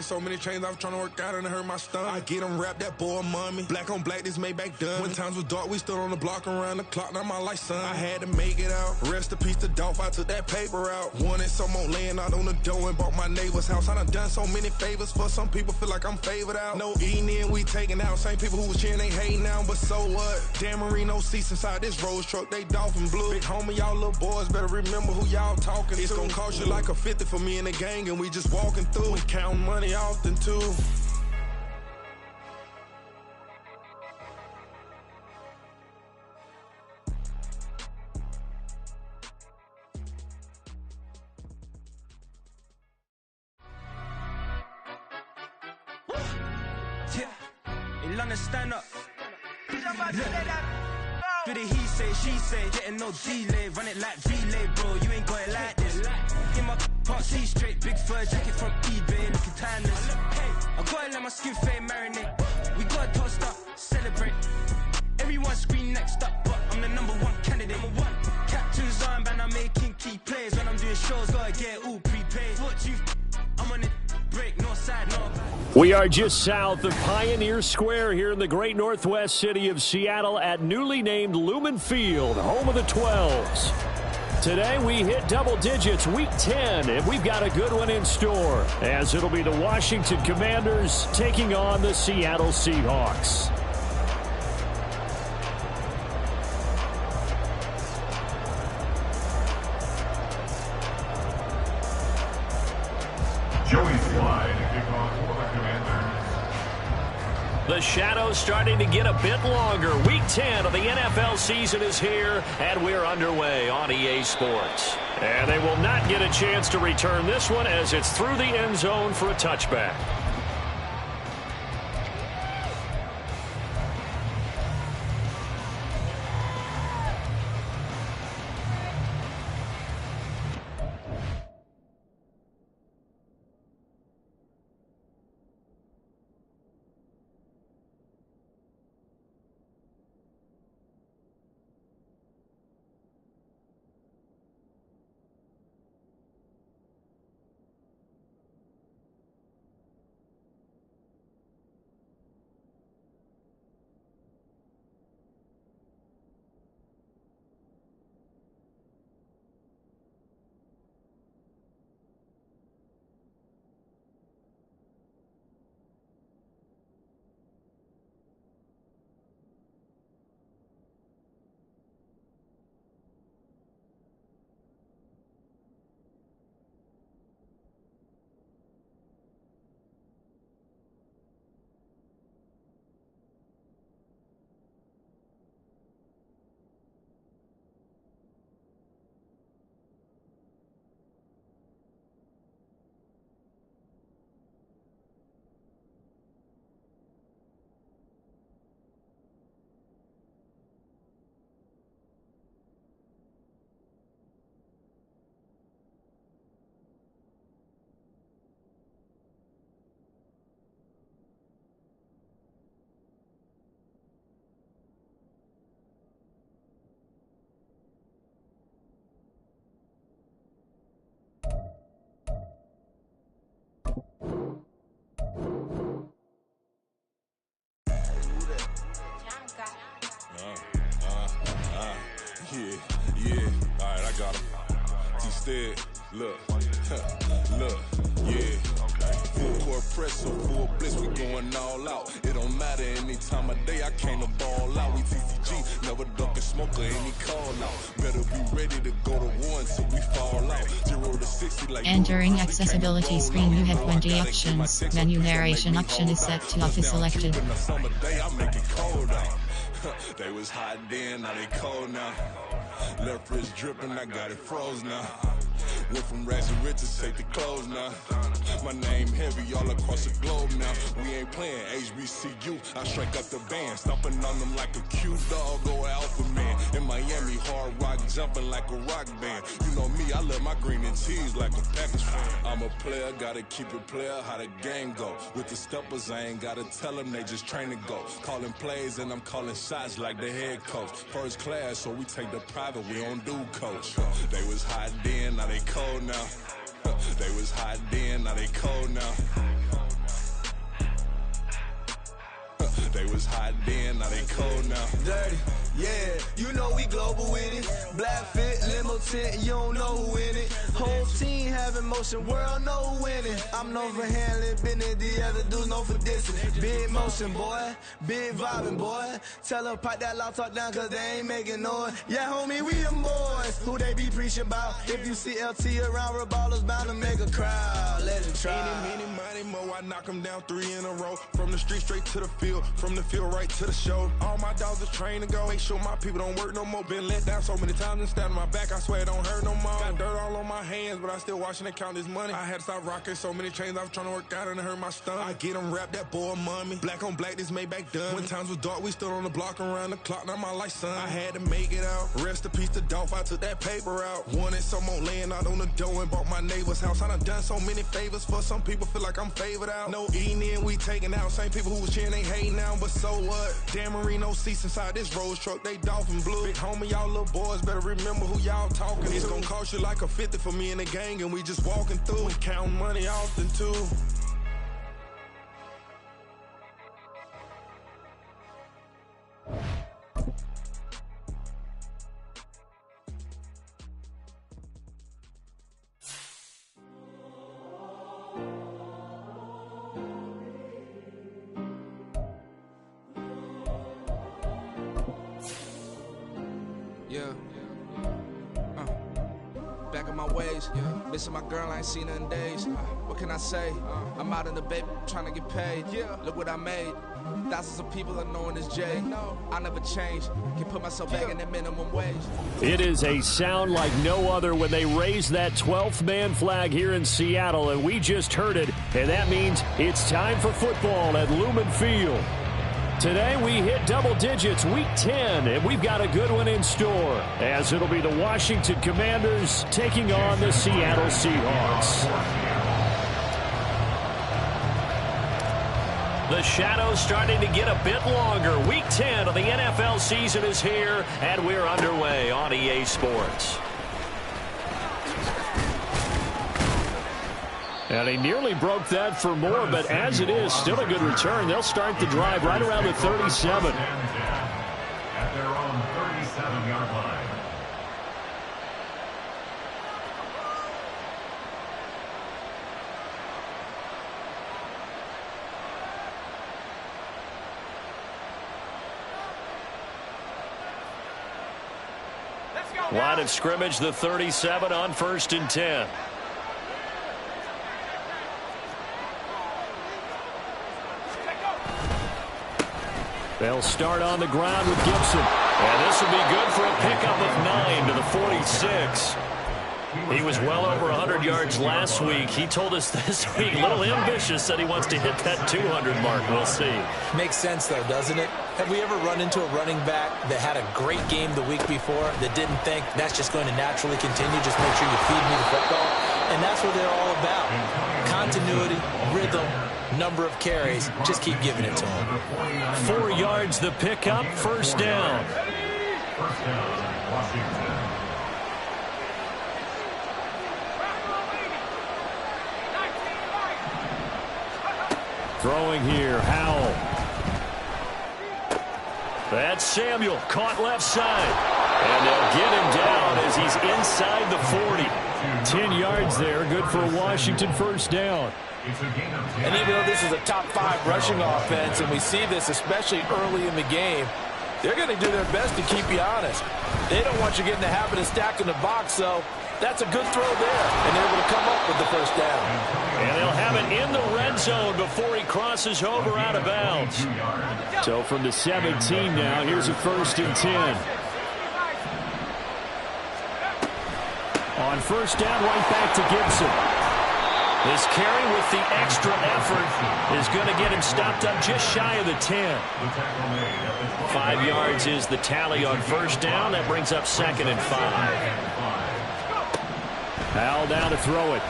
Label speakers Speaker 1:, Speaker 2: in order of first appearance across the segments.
Speaker 1: So many chains I was trying to work out and it hurt my stomach. I get them wrapped, that boy money. Black on black, this Maybach done. When times was dark, we stood on the block around the clock. Now my life, son. I had to make it out. Rest in peace to Dolph, I took that paper out. Wanted some more laying out on the door and bought my neighbor's house. I done so many favors for some people, feel like I'm favored out. No eating in, we taking out. Same people who was cheering, they hating now, but so what? Dan Marino seats inside this Rolls truck, they Dolphin blue. Big homie, y'all little boys better remember who y'all talking to. It's gonna cost you like a 50 for me and the gang, and we just walking through. We counting money often too.
Speaker 2: London, stand up. Do the he say, she say, getting no delay, run it like relay, bro. You ain't got it like this. In my can't see straight, big fur jacket from eBay, looking timeless. I gotta let my skin fade marinate. We gotta toast up, celebrate. Everyone scream next up, but I'm the number one candidate. Captain's armband, I'm making key plays. When I'm doing shows, gotta get it all prepaid. What you? I'm on it. Break, no side, no.
Speaker 3: We are just south of Pioneer Square here in the great northwest city of Seattle at newly named Lumen Field, home of the 12s. Today we hit double digits, week 10, and we've got a good one in store, as it'll be the Washington Commanders taking on the Seattle Seahawks. The shadow's starting to get a bit longer. Week 10 of the NFL season is here, and we're underway on EA Sports. And they will not get a chance to return this one as it's through the end zone for a touchback.
Speaker 1: Yeah, alright, I got him. T-Stead, look, yeah. Full court press, so full blitz, we going all out. It don't matter any time of day, I came to ball out. We TCG, never ducking smoker, any call out. Better be ready to go to war until we fall out. 0 to 60 like
Speaker 4: entering accessibility screen, you have 20 options. Menu narration option is set to office selected.
Speaker 1: They was hot then, now they cold now. Left wrist dripping, I got it froze now. Went from rags and riches, take the clothes now. My name heavy all across the globe now. We ain't playing HBCU, I strike up the band. Stomping on them like a cute dog or alpha man. In Miami, hard rock jumping like a rock band. You know me, I love my green and cheese like a Packers fan. I'm a player, gotta keep it player, how the game go. With the steppers, I ain't gotta tell them, they just train to go. Calling plays and I'm calling shots like the head coach. First class, so we take the private, we don't do coach. They was hot then, now they cold now. They was hot then, now they cold now. was hot then, now they cold now.
Speaker 2: Dirty, yeah, you know we global with it. Black fit, limo tint, you don't know who in it. Whole team having motion, world know who winning. I'm known for handling business, the other dudes known for dissing. Big motion, boy, big vibing, boy. Tell her pipe that loud talk down, cause they ain't making noise. Yeah, homie, we them boys, who they be preaching about. If you see LT around, Reballo's bound to make a crowd. Let it try.
Speaker 1: Eeny, meeny, miny, mo, I knock them down 3 in a row. From the street straight to the field, from the field right to the show. All my dogs are trained to go, make sure my people don't work no more. Been let down so many times and stabbed my back, I swear it don't hurt no more. Got dirt all on my hands, but I still watching and count this money. I had to stop rocking so many chains, I was trying to work out and it hurt my stomach. I get them wrapped, that boy mommy. Black on black, this Maybach done. When times was dark, we stood on the block around the clock, now my life son. I had to make it out, rest in peace to Dolph, I took that paper out. Wanted some more laying out on the dough and bought my neighbor's house. I done so many favors for some people, feel like I'm favored out. No eating in, we taking out. Same people who was cheering, they hating now, but so what? Dan Marino seats inside this Rolls truck, they dolphin blue. Big homie, y'all little boys better remember who y'all talking to. It's gonna cost you like a 50 for me and the gang, and we just walking through. We counting money often too.
Speaker 5: Yeah. Back in my ways. Missing my girl, I ain't seen her in days. What can I say? I'm out in the baby, trying to get paid. Look what I made. Thousands of people are knowing this Jay. I never change. Can put myself back in that minimum wage.
Speaker 3: It is a sound like no other when they raise that 12th man flag here in Seattle, and we just heard it, and that means it's time for football at Lumen Field. Today we hit double digits, week 10, and we've got a good one in store, as it'll be the Washington Commanders taking on the Seattle Seahawks. The shadows starting to get a bit longer. Week 10 of the NFL season is here, and we're underway on EA Sports. And he nearly broke that for more, but as it is, still a good return. They'll start the drive right around the 37.
Speaker 6: At their own 37-yard line.
Speaker 3: Line of scrimmage, the 37 on 1st and 10. They'll start on the ground with Gibson. And this will be good for a pickup of 9 to the 46. He was well over 100 yards last week. He told us this week, a little ambitious, that he wants to hit that 200 mark. We'll see.
Speaker 7: Makes sense, though, doesn't it? Have we ever run into a running back that had a great game the week before that didn't think that's just going to naturally continue? Just make sure you feed me the football. And that's what they're all about. Continuity, rhythm, number of carries. Just keep giving it to them.
Speaker 3: 4 yards the pickup, first down.
Speaker 6: First down, Washington.
Speaker 3: Throwing here, Howell. That's Samuel, caught left side. And they'll get him down as he's inside the 40. 10 yards there, good for a Washington first down.
Speaker 7: And even though this is a top 5 rushing offense, and we see this especially early in the game, they're going to do their best to keep you honest. They don't want you getting the habit of stacking the box, so that's a good throw there, and they're able to come up with the first down.
Speaker 3: And they'll have it in the red zone before he crosses over out of bounds. So from the 17 now, here's a 1st and 10. On first down, right back to Gibson. This carry with the extra effort is going to get him stopped up just shy of the 10. 5 yards is the tally on first down. That brings up 2nd and 5. Howell down to throw it.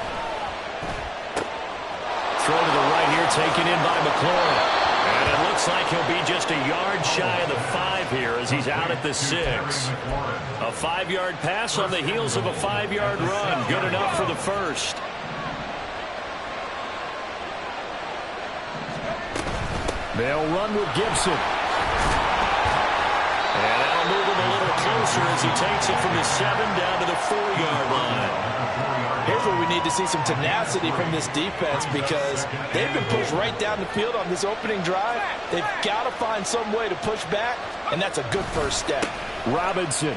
Speaker 3: Throw to the right here, taken in by McLaurin. And it looks like he'll be just a yard shy of the 5 here as he's out at the 6. A 5-yard pass on the heels of a 5-yard run. Good enough for the first. They'll run with Gibson. closer as he takes it from the 7 down to the 4-yard line.
Speaker 7: Here's where we need to see some tenacity from this defense because they've been pushed right down the field on this opening drive. They've got to find some way to push back, and that's a good first step.
Speaker 3: Robinson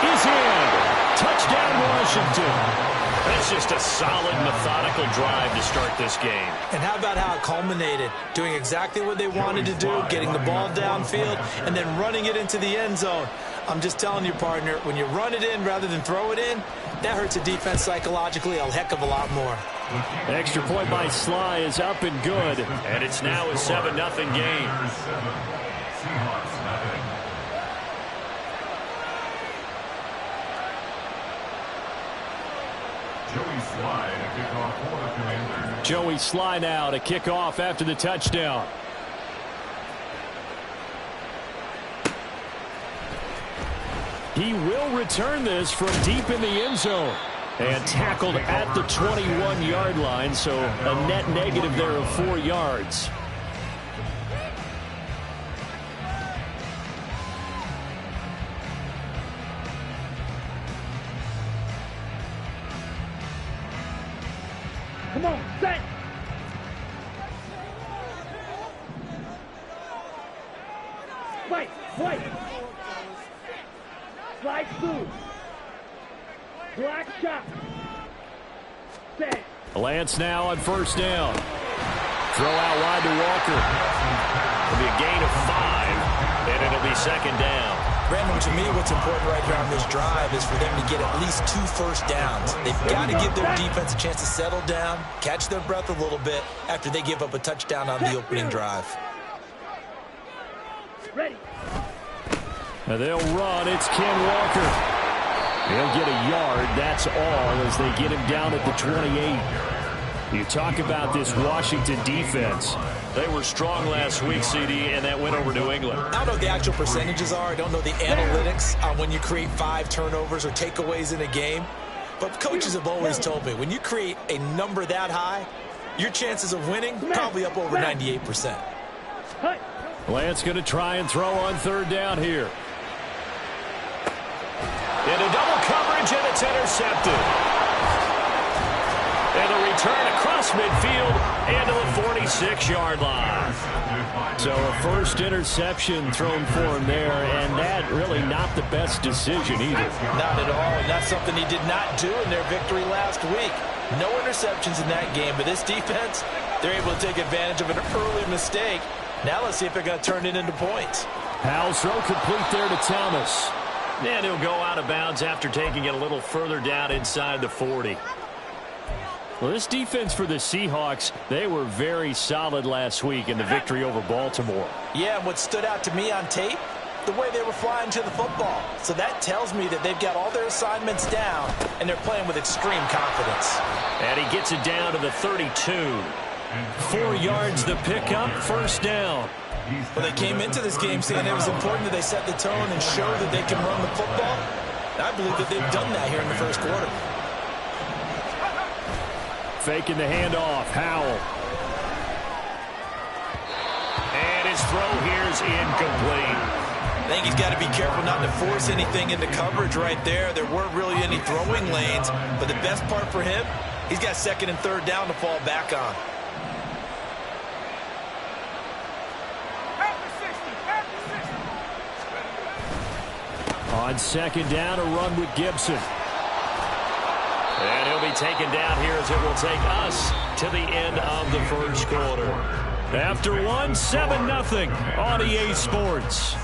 Speaker 3: is in. Touchdown, Washington. That's just a solid, methodical drive to start this game.
Speaker 7: And how about how it culminated? Doing exactly what they wanted to do, getting the ball downfield, and then running it into the end zone. I'm just telling you, partner, when you run it in rather than throw it in, that hurts a defense psychologically a heck of a lot more.
Speaker 3: Extra point by Sly is up and good. And it's now a 7-0 game. Joey Sly now to kick off after the touchdown. He will return this from deep in the end zone. And tackled at the 21-yard line, so a net negative there of 4 yards.
Speaker 8: Come on, set. Fight. Slide through. Black shot. Set.
Speaker 3: Lance now on first down. Throw out wide to Walker. It'll be a gain of 5, and it'll be second down.
Speaker 7: Brandon, to me, what's important right here on this drive is for them to get at least 2 first downs. They've got to give their defense a chance to settle down, catch their breath a little bit after they give up a touchdown on the opening drive.
Speaker 8: Ready.
Speaker 3: And they'll run. It's Ken Walker. He'll get a yard. That's all as they get him down at the 28. You talk about this Washington defense. They were strong last week, CD, and that went over New England.
Speaker 7: I don't know what the actual percentages are. I don't know the analytics on when you create 5 turnovers or takeaways in a game. But coaches have always told me, when you create a number that high, your chances of winning probably up over 98%.
Speaker 3: Lance going to try and throw on third down here. Into double coverage, and it's intercepted. And a return across midfield into the 46-yard line. So a first interception thrown for him there, and that really not the best decision either.
Speaker 7: Not at all, and that's something he did not do in their victory last week. No interceptions in that game, but this defense, they're able to take advantage of an early mistake. Now let's see if they're going to turn it into points.
Speaker 3: Powell's throw complete there to Thomas. And he'll go out of bounds after taking it a little further down inside the 40. Well, this defense for the Seahawks, they were very solid last week in the victory over Baltimore.
Speaker 7: Yeah, and what stood out to me on tape, the way they were flying to the football. So that tells me that they've got all their assignments down, and they're playing with extreme confidence.
Speaker 3: And he gets it down to the 32. 4 yards the pickup, first down.
Speaker 7: Well, they came into this game saying it was important that they set the tone and show that they can run the football. And I believe that they've done that here in the first quarter.
Speaker 3: Faking the handoff, Howell. And his throw here is incomplete.
Speaker 7: I think he's got to be careful not to force anything into coverage right there. There weren't really any throwing lanes, but the best part for him, he's got second and third down to fall back on.
Speaker 3: On second down, a run with Gibson. And he'll be taken down here as it will take us to the end of the first quarter. After one, 7-0 on EA Sports.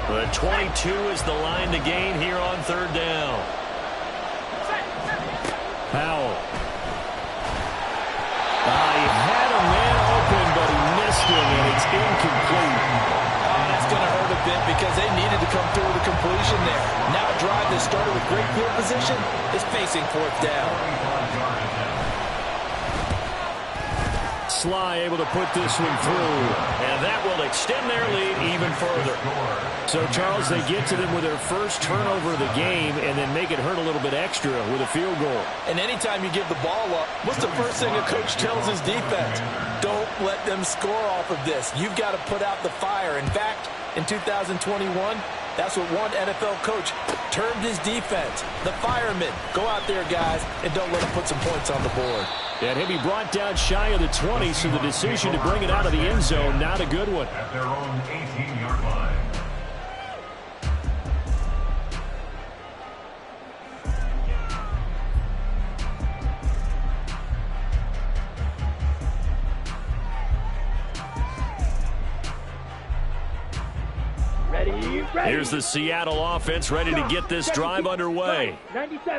Speaker 3: The 22 is the line to gain here on third down. Powell. He had a man open, but he missed him, and it's incomplete.
Speaker 7: That's going to hurt a bit because they needed to come through with a completion there. Now a drive that started with great field position is facing fourth down.
Speaker 3: Sly able to put this one through, and that will extend their lead even further. So, Charles, they get to them with their first turnover of the game and then make it hurt a little bit extra with a field goal.
Speaker 7: And anytime you give the ball up, what's the first thing a coach tells his defense? Don't let them score off of this. You've got to put out the fire. In fact, in 2021, that's what one NFL coach termed his defense. The firemen. Go out there, guys, and don't let them put some points on the board.
Speaker 3: And he'll be brought down shy of the 20, so the decision to bring it out of the end zone, not a good one.
Speaker 6: At their own 18-yard line.
Speaker 3: Here's the Seattle offense ready to get this drive underway.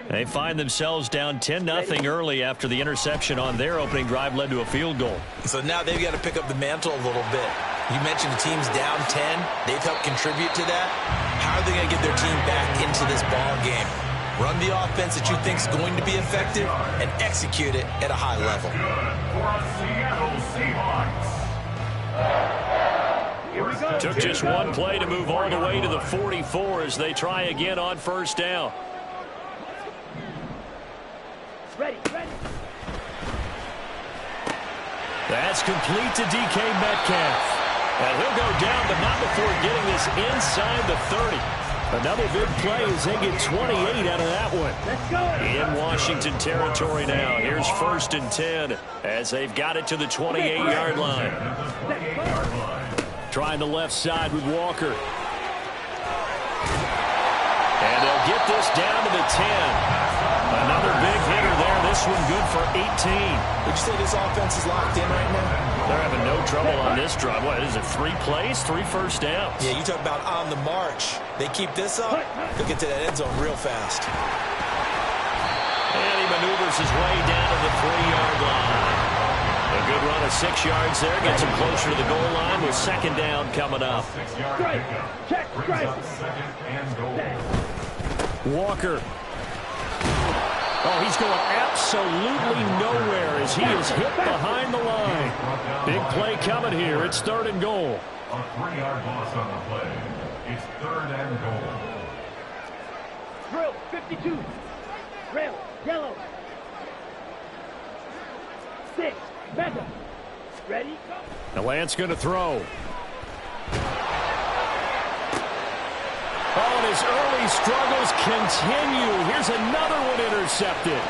Speaker 3: They find themselves down 10-0 early after the interception on their opening drive led to a field goal.
Speaker 7: So now they've got to pick up the mantle a little bit. You mentioned the team's down 10. They've helped contribute to that. How are they going to get their team back into this ball game? Run the offense that you think is going to be effective and execute it at a high level.
Speaker 6: Seattle Seahawks.
Speaker 3: Took just one play to move all the way to the 44 as they try again on first down.
Speaker 8: Ready.
Speaker 3: That's complete to DK Metcalf. And he'll go down, but not before getting this inside the 30. Another big play as they get 28 out of that one.
Speaker 8: Let's go.
Speaker 3: In Washington territory now. Here's 1st and 10 as they've got it to the 28-yard line. Trying the left side with Walker. And they'll get this down to the 10. Another big hitter there. This one good for 18.
Speaker 7: Would you say this offense is locked in right now?
Speaker 3: They're having no trouble on this drive. What is it, 3 plays, 3 first downs?
Speaker 7: Yeah, you talk about on the march. They keep this up, they'll get to that end zone real fast.
Speaker 3: And he maneuvers his way down to the 3-yard line. A good run of 6 yards there. Gets him closer to the goal line with 2nd down coming up.
Speaker 8: Check.
Speaker 3: Walker. Oh, he's going absolutely nowhere as he is hit behind the line. Big play coming here. It's 3rd and goal.
Speaker 6: A 3-yard loss on the play. It's 3rd and goal.
Speaker 8: Drill 52. Rail yellow. 6. Peco. Ready?
Speaker 3: The Lance going to throw. Oh, and his early struggles continue. Here's another one intercepted.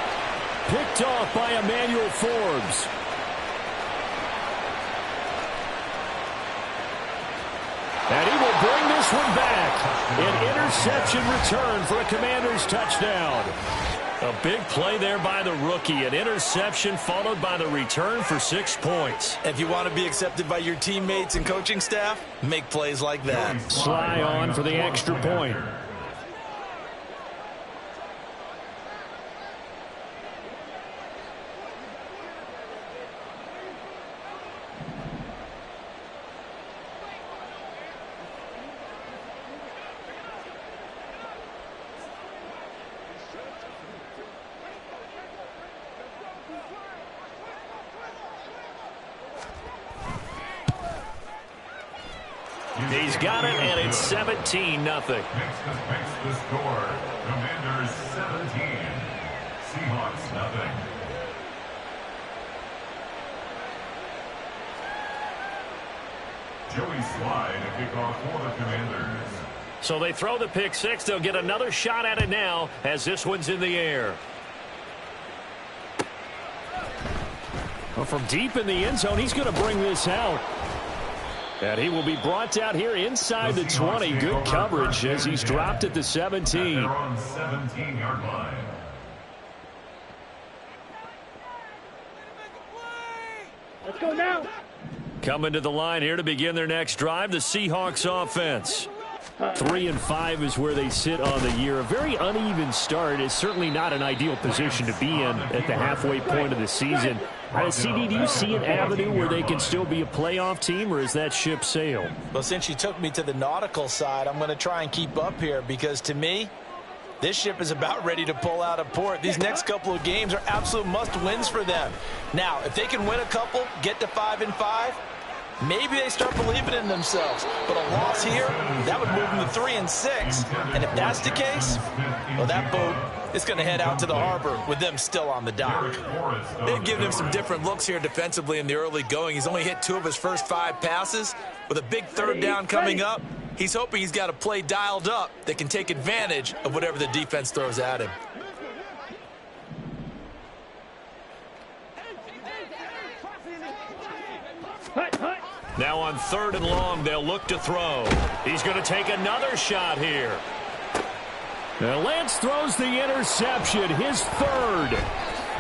Speaker 3: Picked off by Emmanuel Forbes. And he will bring this one back. An interception return for a Commanders touchdown. A big play there by the rookie. An interception followed by the return for 6 points.
Speaker 7: If you want to be accepted by your teammates and coaching staff, make plays like that.
Speaker 3: Sly on for the extra point. He's got it, and it's 17-0.
Speaker 6: Makes the score. Commanders 17. Seahawks nothing. Joey Sly to kick off for the Commanders.
Speaker 3: So they throw the pick 6. They'll get another shot at it now as this one's in the air. Well, from deep in the end zone, he's going to bring this out. And he will be brought down here inside the 20. Good coverage as he's dropped at the 17.
Speaker 6: They're on 17-yard line.
Speaker 8: Let's go now.
Speaker 3: Coming to the line here to begin their next drive, the Seahawks offense. 3-5 is where they sit on the year. A very uneven start. It's certainly not an ideal position to be in at the halfway point of the season. CD, do you see an avenue where they can still be a playoff team, or is that ship sailed?
Speaker 7: Well, since you took me to the nautical side, I'm going to try and keep up here because, to me, This ship is about ready to pull out of port. These next couple of games are absolute must-wins for them. Now, if they can win a couple, get to 5-5, maybe they start believing in themselves. But a loss here, that would move them to 3-6. And if that's the case, well, that boat is going to head out to the harbor with them still on the dock. They've given him some different looks here defensively in the early going. He's only hit 2 of his first 5 passes. With a big third down coming up, he's hoping he's got a play dialed up that can take advantage of whatever the defense throws at him.
Speaker 3: Now on 3rd and long, they'll look to throw. He's going to take another shot here. Now Lance throws the interception, his 3rd.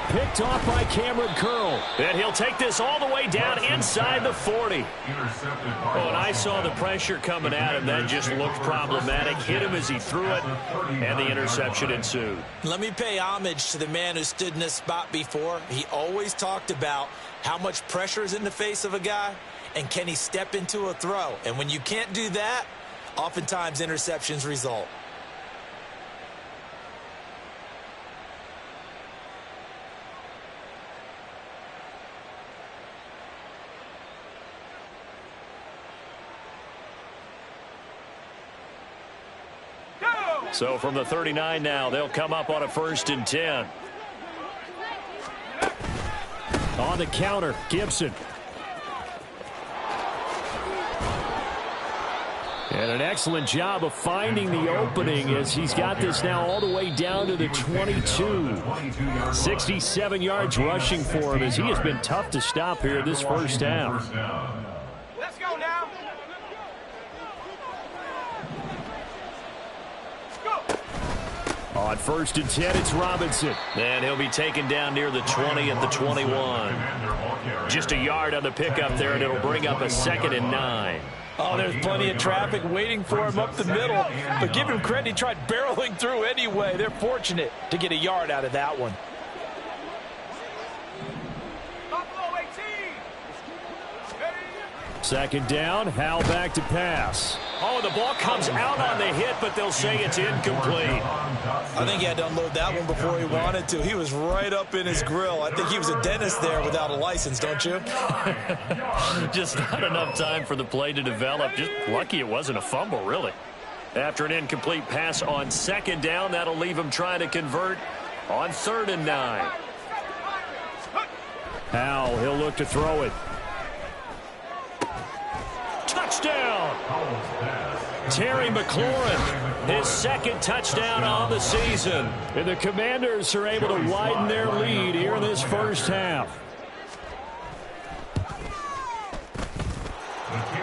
Speaker 3: Picked off by Cameron Curl. And he'll take this all the way down inside the 40. Oh, and I saw the pressure coming at him. That just looked problematic. Hit him as he threw it, and the interception ensued.
Speaker 7: Let me pay homage to the man who stood in this spot before. He always talked about how much pressure is in the face of a guy, and can he step into a throw. And when you can't do that, oftentimes interceptions result.
Speaker 3: So from the 39 now, they'll come up on a 1st and 10. On the counter, Gibson. And an excellent job of finding the opening as he's got this now all the way down to the 22. 67 yards rushing for him as he has been tough to stop here this first half.
Speaker 2: Let's go now.
Speaker 3: On 1st and 10, it's Robinson. And he'll be taken down near the 20 at the 21. Just a yard on the pickup there, and it'll bring up a 2nd and 9.
Speaker 7: Oh, there's plenty of traffic waiting for him up the middle. But give him credit, he tried barreling through anyway. They're fortunate to get a yard out of that one.
Speaker 3: Second down, Howell back to pass. Oh, the ball comes out on the hit, but they'll say it's incomplete.
Speaker 7: I think he had to unload that one before he wanted to. He was right up in his grill. I think he was a dentist there without a license, don't you?
Speaker 3: Just not enough time for the play to develop. Just lucky it wasn't a fumble, really. After an incomplete pass on 2nd down, that'll leave him trying to convert on 3rd and 9. Howell, he'll look to throw it. Touchdown! Terry McLaurin, his 2nd touchdown on the season. And the Commanders are able to widen their lead here in this first half.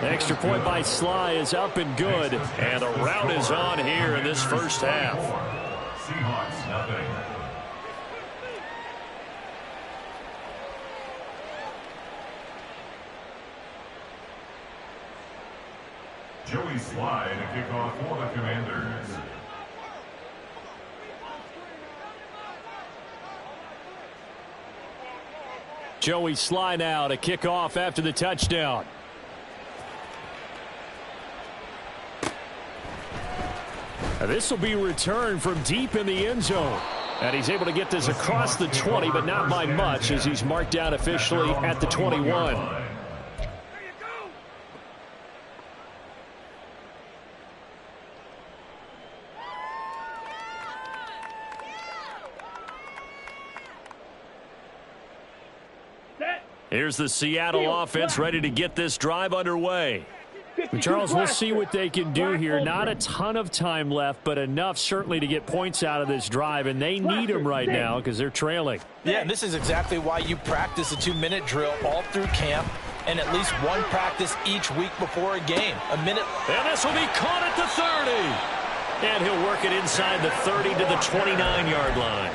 Speaker 3: Extra point by Sly is up and good. And the rout is on here in this first half.
Speaker 6: Seahawks nothing. Joey Sly to kick off for the Commanders.
Speaker 3: Joey Sly now to kick off after the touchdown. Now this will be returned from deep in the end zone. And he's able to get this across the 20, but not by much as he's marked down officially at the 21. Here's the Seattle offense ready to get this drive underway. Charles, we'll see what they can do here. Not a ton of time left, but enough certainly to get points out of this drive, and they need them right now because they're trailing.
Speaker 7: Yeah, and this is exactly why you practice a 2-minute drill all through camp and at least one practice each week before a game. A minute.
Speaker 3: And this will be caught at the 30. And he'll work it inside the 30 to the 29-yard line.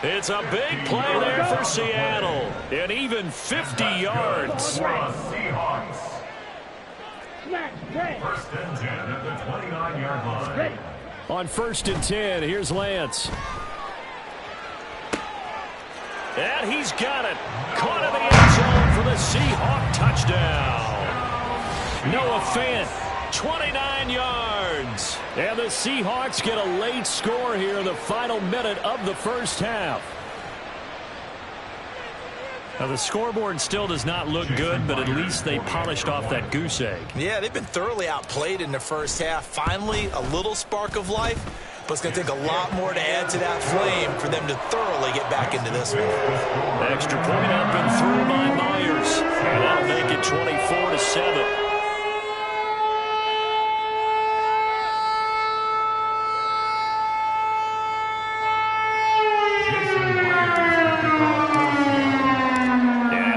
Speaker 3: It's a big play there for Seattle. And even 50 yards.
Speaker 6: Seahawks.
Speaker 8: First
Speaker 6: and 10 at the 29-yard line.
Speaker 3: On 1st and 10, here's Lance. And he's got it. Caught in the end zone for the Seahawk touchdown. Noah Fant 29 yards. And the Seahawks get a late score here in the final minute of the first half. Now, the scoreboard still does not look good, but at least they polished off that goose egg.
Speaker 7: Yeah, they've been thoroughly outplayed in the first half. Finally, a little spark of life, but it's going to take a lot more to add to that flame for them to thoroughly get back into this one.
Speaker 3: Extra point up and through by Myers. And that'll make it 24-7.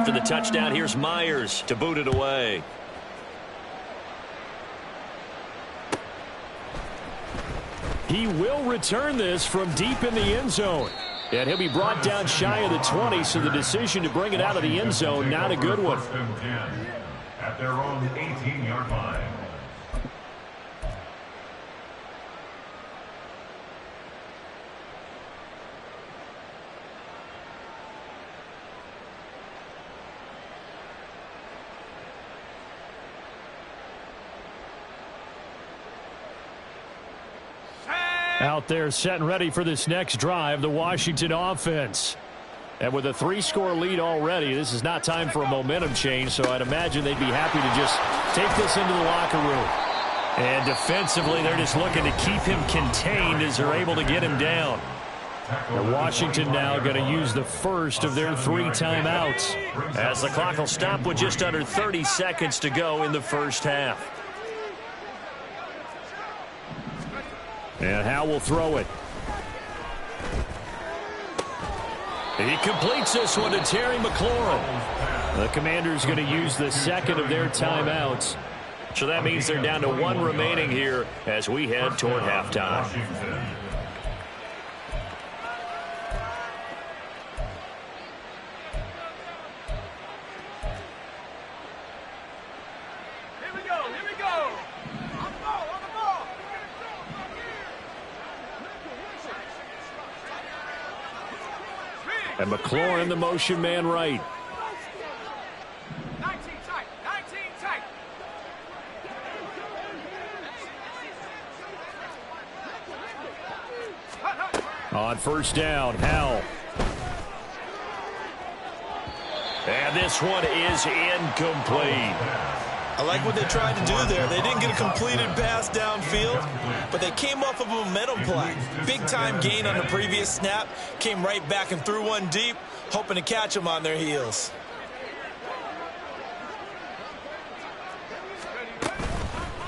Speaker 3: The touchdown, here's Myers to boot it away. He will return this from deep in the end zone. And he'll be brought down shy of the 20, so the decision to bring it out of the end zone, not a good one.
Speaker 6: At their own 18-yard line.
Speaker 3: Out there set and ready for this next drive, the Washington offense. And with a 3-score lead already, this is not time for a momentum change, so I'd imagine they'd be happy to just take this into the locker room. And defensively, they're just looking to keep him contained as they're able to get him down. And Washington now going to use the first of their 3 timeouts, as the clock will stop with just under 30 seconds to go in the first half. And Howe will throw it. He completes this one to Terry McLaurin. The Commanders going to use the second of their timeouts. So that means they're down to 1 remaining here as we head toward halftime. And McLaurin, the motion man right.
Speaker 9: 19 tight, 19 tight.
Speaker 3: On first down, Howell. And this one is incomplete.
Speaker 7: I like what they tried to do there. They didn't get a completed pass downfield, but they came off of a momentum play. Big-time gain on the previous snap. Came right back and threw one deep, hoping to catch them on their heels.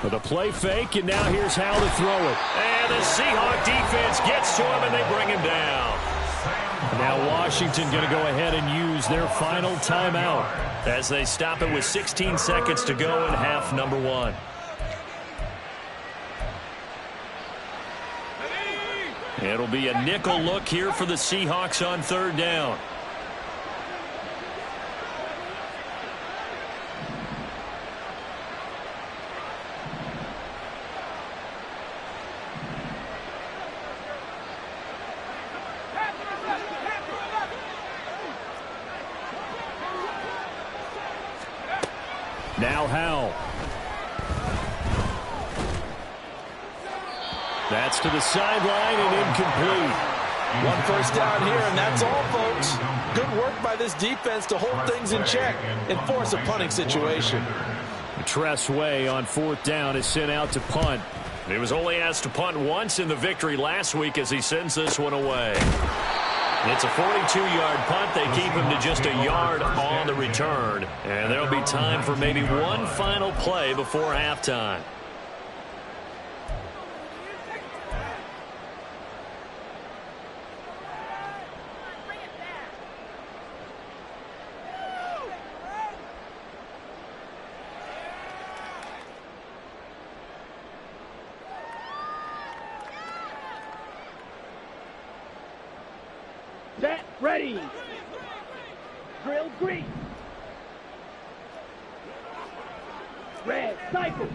Speaker 3: With a play fake, and now here's Howell to throw it. And the Seahawk defense gets to him, and they bring him down. Now Washington going to go ahead and use their final timeout as they stop it with 16 seconds to go in half number 1. It'll be a nickel look here for the Seahawks on third down. Now Howell. That's to the sideline and incomplete.
Speaker 7: 1 first down here, and that's all, folks. Good work by this defense to hold things in check and force a punting situation.
Speaker 3: Tress Way on 4th down is sent out to punt. He was only asked to punt once in the victory last week as he sends this one away. It's a 42-yard punt. They keep him to just a yard on the return. And there'll be time for maybe one final play before halftime.
Speaker 8: Set, ready. Drill green. Red, cycle.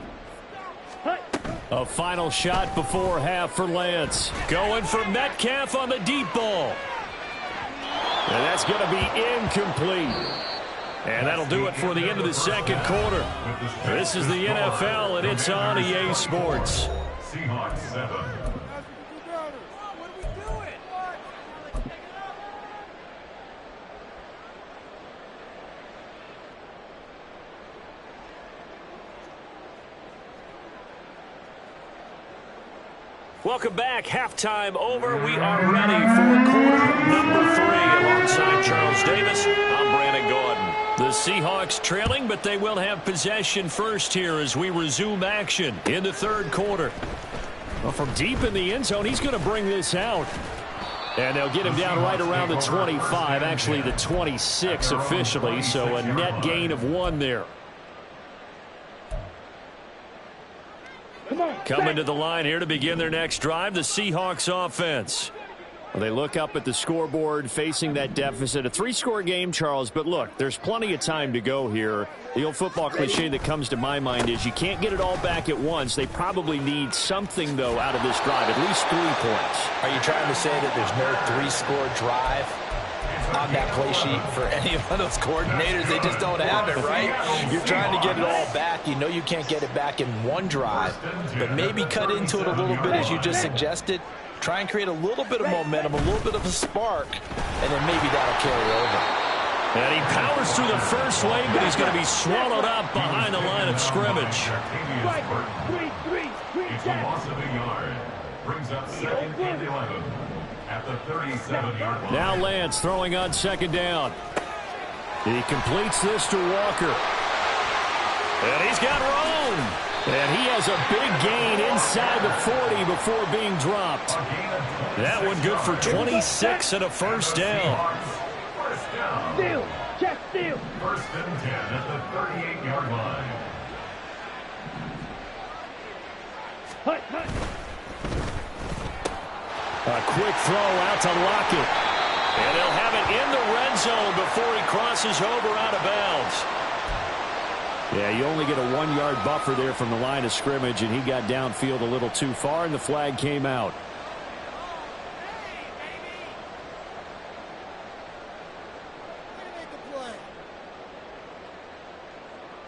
Speaker 8: Hut.
Speaker 3: A final shot before half for Lance. Going for Metcalf on the deep ball. And that's going to be incomplete. And that'll do it for the end of the second quarter. This is the NFL, and it's on EA Sports.
Speaker 6: Seahawks 7.
Speaker 3: Welcome back. Halftime over. We are ready for quarter number 3. Alongside Charles Davis, I'm Brandon Gordon. The Seahawks trailing, but they will have possession first here as we resume action in the third quarter. Well, from deep in the end zone, he's going to bring this out. And they'll get him down right around the 25, actually the 26 officially, so a net gain of 1 there. Coming to the line here to begin their next drive, the Seahawks offense. Well, they look up at the scoreboard facing that deficit. A 3-score game, Charles, but look, there's plenty of time to go here. The old football cliche that comes to my mind is you can't get it all back at once. They probably need something, though, out of this drive, at least 3 points.
Speaker 7: Are you trying to say that there's no 3-score drive on that play sheet for any of those coordinators? They just don't have it, right? You're trying to get it all back. You know you can't get it back in one drive, but maybe cut into it a little bit as you just suggested. Try and create a little bit of momentum, a little bit of a spark, and then maybe that'll carry over.
Speaker 3: And he powers through the first lane, but he's going to be swallowed up behind the line of scrimmage.
Speaker 6: It's a loss of a yard. Brings up 2nd and 11 at the 37-yard line.
Speaker 3: Now Lance throwing on second down. He completes this to Walker. And he's got room. And he has a big gain inside the 40 before being dropped. That one good for 26 and a first down.
Speaker 8: Steal, check steal.
Speaker 6: 1st and 10 at the 38-yard line.
Speaker 8: Hut, hut.
Speaker 3: A quick throw out to Lockett. And they'll have it in the red zone before he crosses over out of bounds. Yeah, you only get a 1-yard buffer there from the line of scrimmage, and he got downfield a little too far, and the flag came out.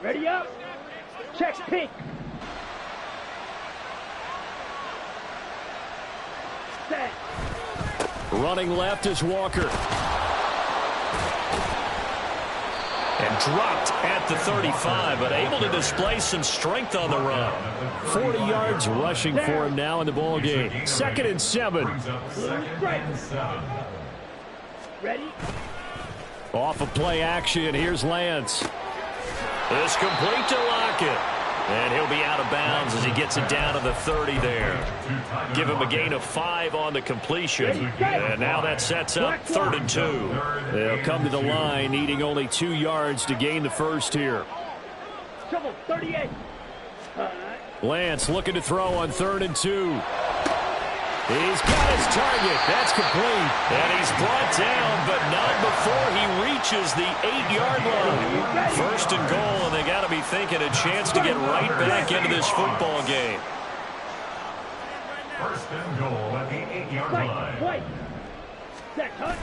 Speaker 8: Ready up. Check pink. Set.
Speaker 3: Running left is Walker. And dropped at the 35, but able to display some strength on the run. 40 yards rushing for him now in the ball game. 2nd and 7.
Speaker 8: Ready?
Speaker 3: Off of play action, here's Lance. It's complete to Lockett. And he'll be out of bounds as he gets it down to the 30 there. Give him a gain of 5 on the completion. And now that sets up 3rd and 2. They'll come to the line needing only 2 yards to gain the first here.
Speaker 8: Trouble, 38.
Speaker 3: Lance looking to throw on 3rd and 2. He's got his target. That's complete. And he's brought down, but not before he reaches the 8-yard line. 1st and goal, and they got to be thinking a chance to get right back into this football game.
Speaker 6: 1st and goal at the 8-yard line.
Speaker 8: White. Set, hut.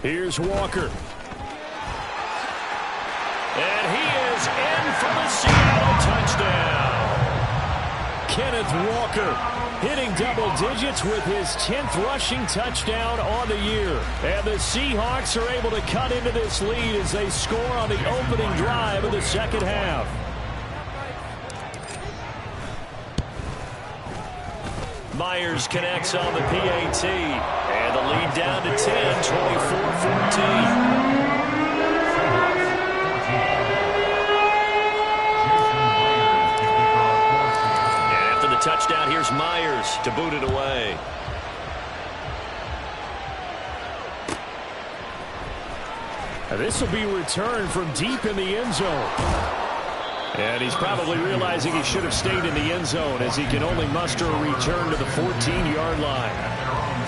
Speaker 3: Here's Walker. And he is in for the Seattle touchdown. Kenneth Walker hitting double digits with his 10th rushing touchdown on the year. And the Seahawks are able to cut into this lead as they score on the opening drive of the second half. Myers connects on the PAT. And the lead down to 10, 24-14. Touchdown, here's Myers to boot it away. This will be returned from deep in the end zone. And he's probably realizing he should have stayed in the end zone as he can only muster a return to the 14-yard line.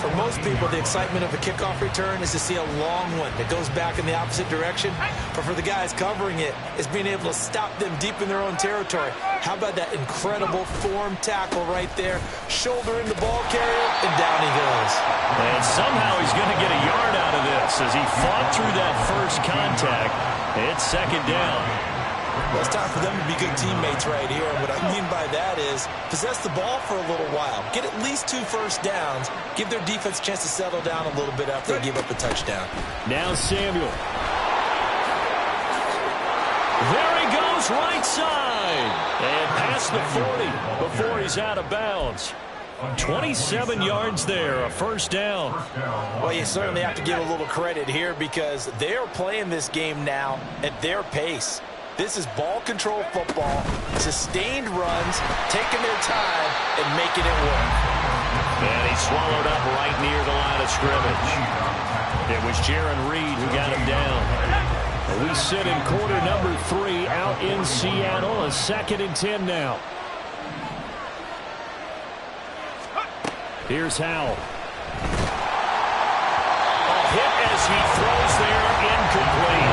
Speaker 7: For most people, the excitement of a kickoff return is to see a long one that goes back in the opposite direction. But for the guys covering it, is being able to stop them deep in their own territory. How about that incredible form tackle right there? Shoulder in the ball carrier, and down he goes.
Speaker 3: And somehow he's going to get a yard out of this as he fought through that first contact. It's second down.
Speaker 7: Well, it's time for them to be good teammates right here. What I mean by that is possess the ball for a little while. Get at least 2 first downs. Give their defense a chance to settle down a little bit after they give up a touchdown.
Speaker 3: Now Samuel. There he goes, right side. And past the 40 before he's out of bounds. 27 yards there, a first down.
Speaker 7: Well, you certainly have to give a little credit here because they're playing this game now at their pace. This is ball control football, sustained runs, taking their time, and making it work.
Speaker 3: And he swallowed up right near the line of scrimmage. It was Jaron Reed who got him down. We sit in quarter number 3 out in Seattle, a 2nd and 10 now. Here's Howell. A hit as he throws there, incomplete.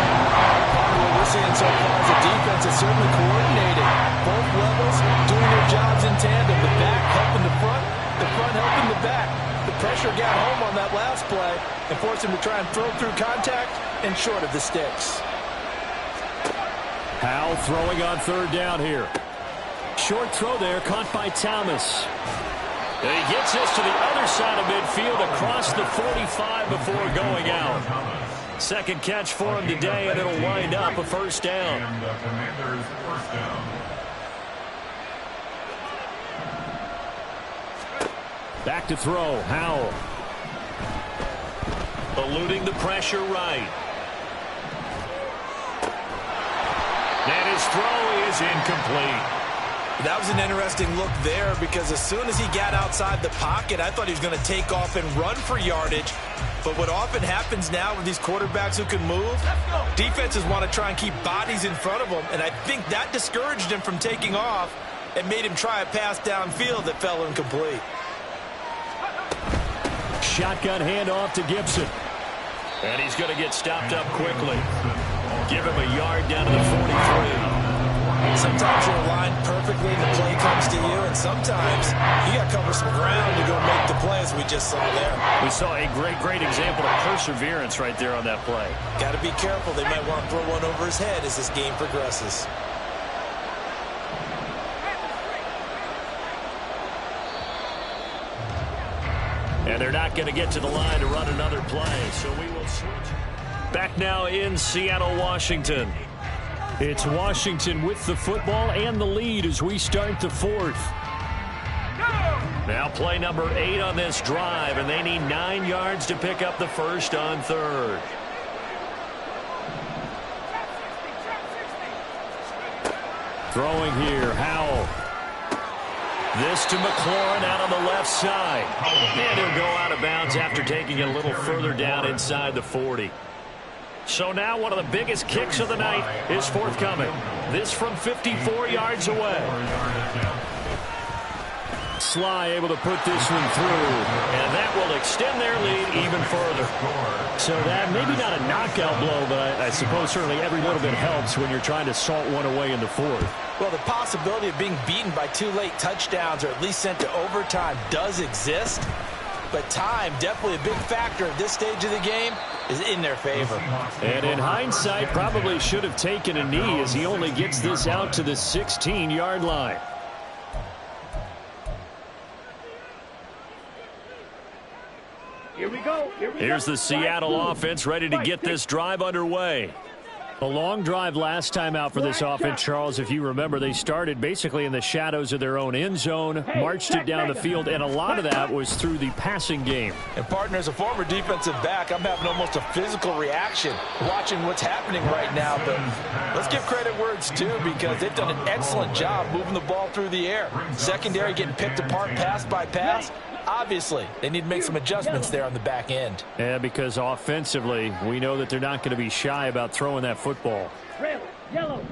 Speaker 7: What we're seeing so far is the defense is certainly coordinated. Both levels doing their jobs in tandem. The back helping the front helping the back. The pressure got home on that last play and forced him to try and throw through contact and short of the sticks.
Speaker 3: Howell throwing on 3rd down here. Short throw there, caught by Thomas. And he gets this to the other side of midfield across the 45 before going out. 2nd catch for him today, and it'll wind up a first down.
Speaker 6: And the Commanders' first down.
Speaker 3: Back to throw, Howell. Eluding the pressure right. And his throw is incomplete.
Speaker 7: That was an interesting look there because as soon as he got outside the pocket, I thought he was going to take off and run for yardage. But what often happens now with these quarterbacks who can move, defenses want to try and keep bodies in front of them, and I think that discouraged him from taking off and made him try a pass downfield that fell incomplete.
Speaker 3: Shotgun handoff to Gibson. And he's going to get stopped up quickly. Give him a yard down to the 43.
Speaker 7: Sometimes you're aligned perfectly and the play comes to you, and sometimes you got to cover some ground to go make the play, as we just saw there.
Speaker 3: We saw a great example of perseverance right there on that play.
Speaker 7: Got to be careful. They might want to throw one over his head as this game progresses.
Speaker 3: And they're not going to get to the line to run another play, so we will switch. Back now in Seattle, Washington. It's Washington with the football and the lead as we start the 4th. Now play number 8 on this drive, and they need 9 yards to pick up the first on 3rd. Throwing here, Howell. This to McLaurin out on the left side. And he'll go out of bounds after taking it a little further down inside the 40. So now one of the biggest kicks of the night is forthcoming. This from 54 yards away. Sly able to put this one through, and that will extend their lead even further. So that maybe not a knockout blow, but I suppose certainly every little bit helps when you're trying to salt one away in the 4th.
Speaker 7: Well, the possibility of being beaten by 2 late touchdowns or at least sent to overtime does exist. But time, definitely a big factor at this stage of the game, is in their favor.
Speaker 3: And in hindsight, probably should have taken a knee as he only gets this out to the 16-yard line.
Speaker 8: Here we go.
Speaker 3: Here's the Seattle offense ready to get this drive underway. A long drive last time out for this offense, Charles. If you remember, they started basically in the shadows of their own end zone, marched it down the field, and a lot of that was through the passing game.
Speaker 7: And, partner, as a former defensive back, I'm having almost a physical reaction watching what's happening right now. But let's give credit where it's due because they've done an excellent job moving the ball through the air. Secondary getting picked apart pass by pass. Obviously, they need to make some adjustments there on the back end.
Speaker 3: Yeah, because offensively, we know that they're not going to be shy about throwing that football.
Speaker 8: Red, yellow,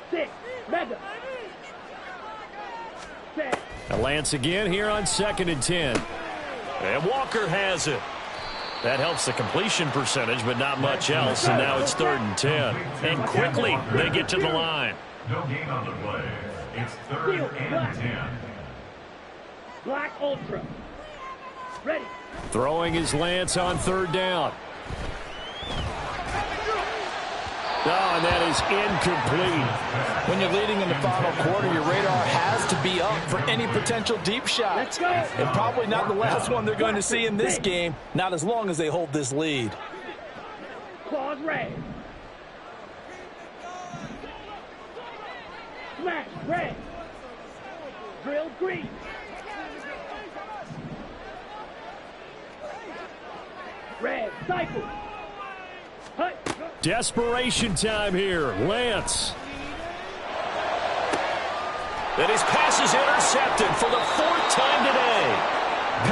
Speaker 8: 6, mega.
Speaker 3: A Lance again here on 2nd and 10. And Walker has it. That helps the completion percentage, but not much else. And now it's 3rd and 10. And quickly, they get to the line.
Speaker 6: No gain on the play. It's 3rd and 10.
Speaker 8: Black Ultra. Ready.
Speaker 3: Throwing his Lance on 3rd down. and that is incomplete.
Speaker 7: When you're leading in the final quarter, your radar has to be up for any potential deep shot.
Speaker 8: Let's go.
Speaker 7: And probably not the last one they're going to see in this game, not as long as they hold this lead.
Speaker 8: Claws red. Smash red. Drill green. Red cycle. Hut.
Speaker 3: Desperation time here. Lance. And his pass is intercepted for the 4th time today.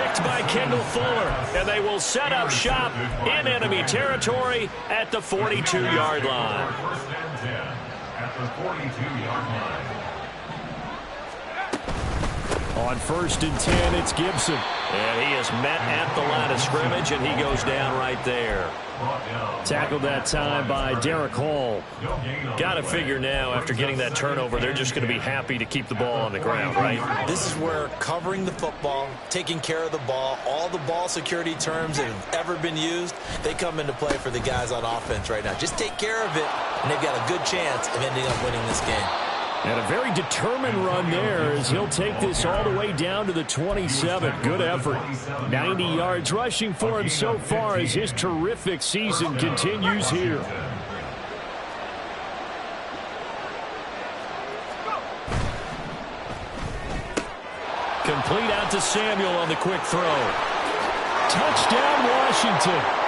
Speaker 3: Picked by Kendall Fuller. And they will set up shop in enemy territory at the 42-yard line.
Speaker 6: First and 10 at the 42-yard line.
Speaker 3: On 1st and 10, it's Gibson. And he is met at the line of scrimmage, and he goes down right there. Tackled that time by Derek Hall. Got to figure now, after getting that turnover, they're just going to be happy to keep the ball on the ground, right?
Speaker 7: This is where covering the football, taking care of the ball, all the ball security terms that have ever been used, they come into play for the guys on offense right now. Just take care of it, and they've got a good chance of ending up winning this game.
Speaker 3: And a very determined run there as he'll take this all the way down to the 27. Good effort. 90 yards rushing for him so far as his terrific season continues here. Complete out to Samuel on the quick throw. Touchdown, Washington.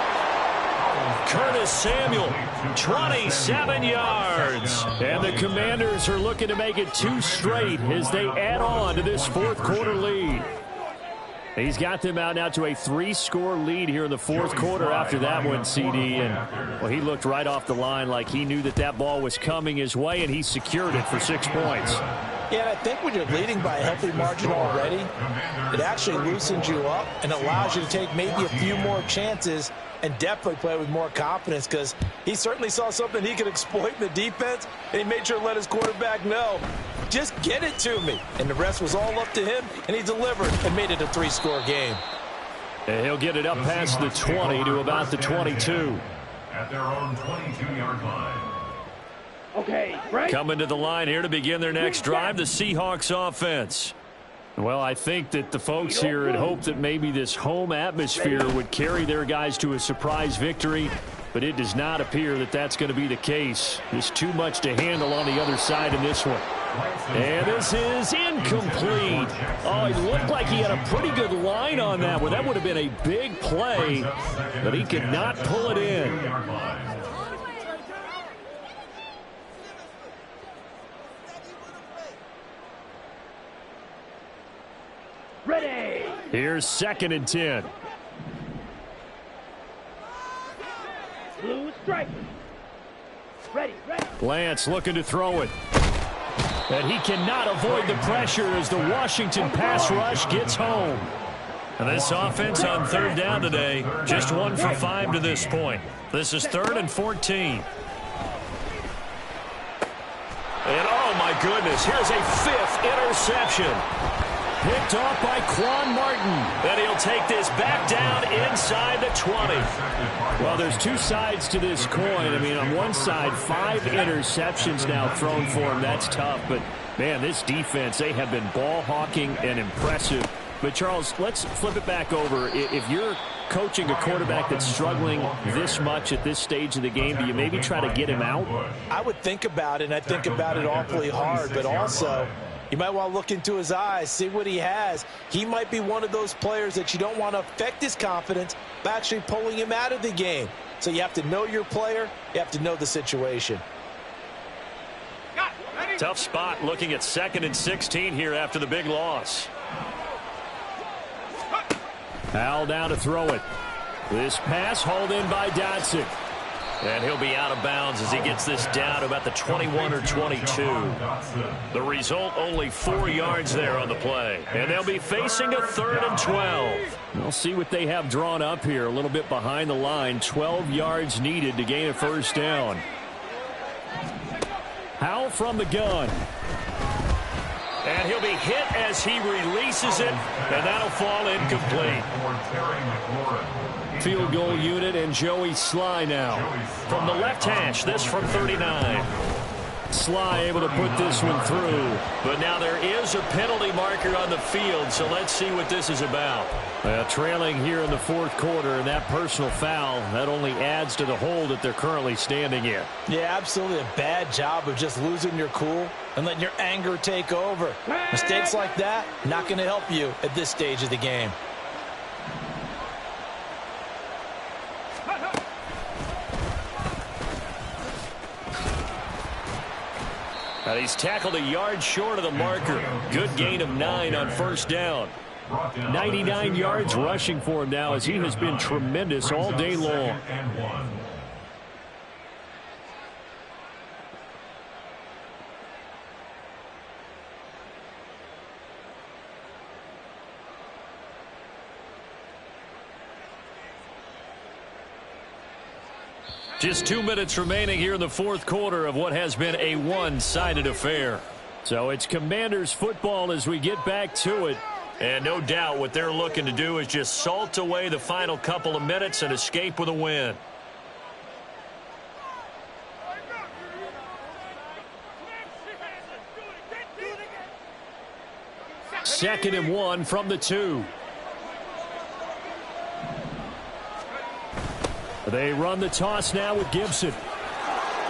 Speaker 3: Curtis Samuel, 27 yards. And the Commanders are looking to make it 2 straight as they add on to this 4th quarter lead. He's got them out now to a 3-score lead here in the 4th quarter after that one, CD. And, well, he looked right off the line like he knew that that ball was coming his way, and he secured it for 6 points.
Speaker 7: Yeah, and I think when you're leading by a healthy margin already, it actually loosens you up and allows you to take maybe a few more chances and definitely play with more confidence, because he certainly saw something he could exploit in the defense, and he made sure to let his quarterback know, just get it to me. And the rest was all up to him, and he delivered and made it a 3-score game.
Speaker 3: And he'll get it up past the 20 to about the 22.
Speaker 6: At their own 22-yard line.
Speaker 8: Okay, right.
Speaker 3: Coming to the line here to begin their next drive, the Seahawks offense. Well, I think that the folks here had hoped that maybe this home atmosphere would carry their guys to a surprise victory, but it does not appear that that's going to be the case. There's too much to handle on the other side in this one. And this is incomplete. Oh, it looked like he had a pretty good line on that one. That would have been a big play, but he could not pull it in.
Speaker 8: Ready.
Speaker 3: Here's 2nd and 10.
Speaker 8: Blue stripe. Ready, ready.
Speaker 3: Lance looking to throw it. And he cannot avoid the pressure as the Washington pass rush gets home. And this offense on 3rd down today, just 1 for 5 to this point. This is 3rd and 14. And oh my goodness, here's a 5th interception. Picked off by Quan Martin. And he'll take this back down inside the 20. Well, there's 2 sides to this coin. I mean, on one side, 5 interceptions now thrown for him. That's tough. But, man, this defense, they have been ball hawking and impressive. But, Charles, let's flip it back over. If you're coaching a quarterback that's struggling this much at this stage of the game, do you maybe try to get him out?
Speaker 7: I would think about it, and I think about it awfully hard. But also, you might want to look into his eyes, see what he has. He might be one of those players that you don't want to affect his confidence by actually pulling him out of the game. So you have to know your player. You have to know the situation.
Speaker 3: Tough spot looking at 2nd and 16 here after the big loss. Howell down to throw it. This pass hauled in by Dotson. And he'll be out of bounds as he gets this down to about the 21 or 22. The result, only 4 yards there on the play. And they'll be facing a 3rd and 12. We'll see what they have drawn up here. A little bit behind the line. 12 yards needed to gain a 1st down. Howell from the gun. And he'll be hit as he releases it. And that'll fall incomplete. Field goal unit and Joey Sly now. From the left hash, this from 39. Sly able to put this one through. But now there is a penalty marker on the field, so let's see what this is about. Trailing here in the fourth quarter, and that personal foul, that only adds to the hole that they're currently standing in.
Speaker 7: Yeah, absolutely a bad job of just losing your cool and letting your anger take over. Mistakes like that, not going to help you at this stage of the game.
Speaker 3: And he's tackled a yard short of the marker. Good gain of 9 on first down. 99 yards rushing for him now, as he has been tremendous all day long. Just 2 minutes remaining here in the fourth quarter of what has been a one-sided affair. So it's Commanders football as we get back to it. And no doubt what they're looking to do is just salt away the final couple of minutes and escape with a win. Second and 1 from the 2. They run the toss now with Gibson.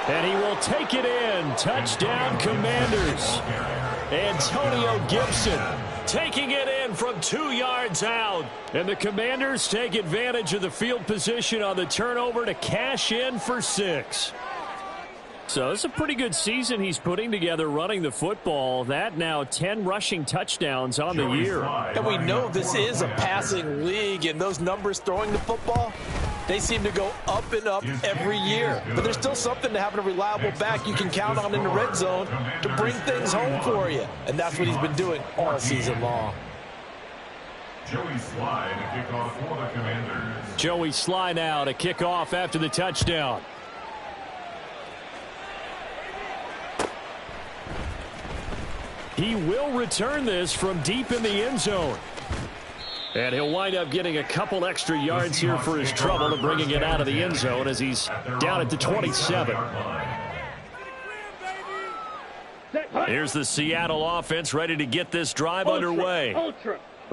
Speaker 3: And he will take it in. Touchdown, Commanders. Antonio Gibson taking it in from 2 yards out. And the Commanders take advantage of the field position on the turnover to cash in for 6. So it's a pretty good season he's putting together running the football. That now 10 rushing touchdowns on the year.
Speaker 7: And we know this is a passing league, and those numbers throwing the football, they seem to go up and up every year. But there's still something to having a reliable back you can count on in the red zone to bring things home for you. And that's what he's been doing all season long.
Speaker 6: Joey Sly to kick off for the Commanders.
Speaker 3: Joey Sly now to kick off after the touchdown. He will return this from deep in the end zone. And he'll wind up getting a couple extra yards here for his trouble and bringing it out of the end zone as he's down at the 27. Here's the Seattle offense ready to get this drive underway.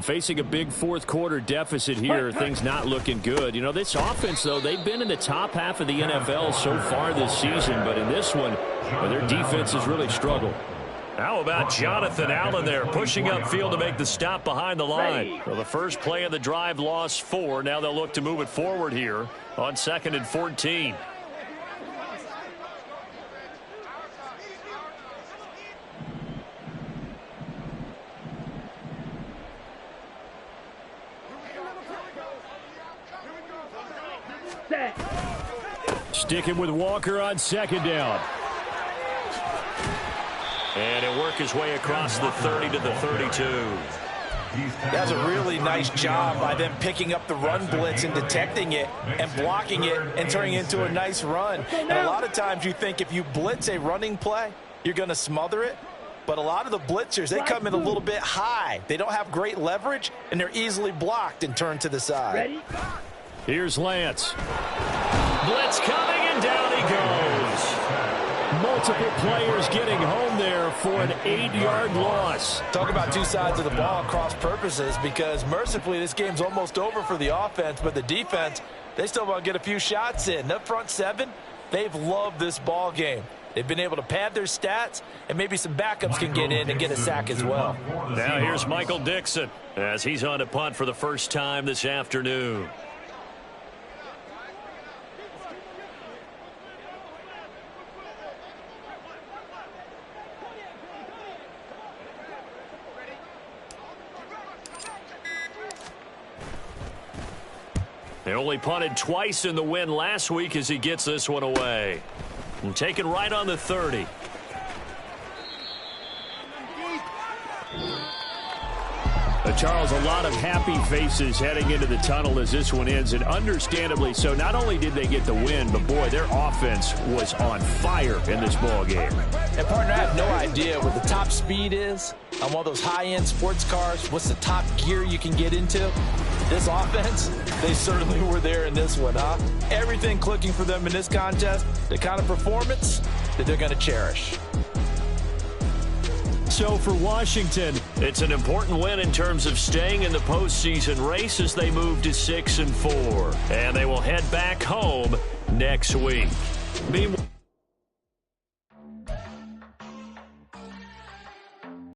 Speaker 3: Facing a big fourth quarter deficit here, things not looking good. You know, this offense, though, they've been in the top half of the NFL so far this season, but in this one, their defense has really struggled. How about Jonathan Allen there pushing upfield to make the stop behind the line? Well, the first play of the drive lost 4. Now they'll look to move it forward here on 2nd and 14. Sticking with Walker on 2nd down. And he'll work his way across the 30 to the 32.
Speaker 7: That's a really nice job by them picking up the run blitz and detecting it and blocking it and turning it into a nice run. And a lot of times you think if you blitz a running play, you're going to smother it. But a lot of the blitzers, they come in a little bit high. They don't have great leverage, and they're easily blocked and turned to the side.
Speaker 3: Here's Lance. Blitz coming, and down he goes. Multiple players getting home there for an 8-yard loss.
Speaker 7: Talk about two sides of the ball cross purposes, because mercifully this game's almost over for the offense, but the defense, they still want to get a few shots in. That front seven, they've loved this ball game. They've been able to pad their stats, and maybe some backups can get in and get a sack as well.
Speaker 3: Now here's Michael Dixon as he's on to punt for the first time this afternoon. They only punted twice in the win last week as he gets this one away. And taken right on the 30. Charles, a lot of happy faces heading into the tunnel as this one ends, and understandably so. Not only did they get the win, but, boy, their offense was on fire in this ball game.
Speaker 7: And, partner, I have no idea what the top speed is on one of those high-end sports cars. What's the top gear you can get into? This offense, they certainly were there in this one, huh? Everything clicking for them in this contest, the kind of performance that they're going to cherish.
Speaker 3: So for Washington, it's an important win in terms of staying in the postseason race as they move to 6-4. And they will head back home next week. Meanwhile,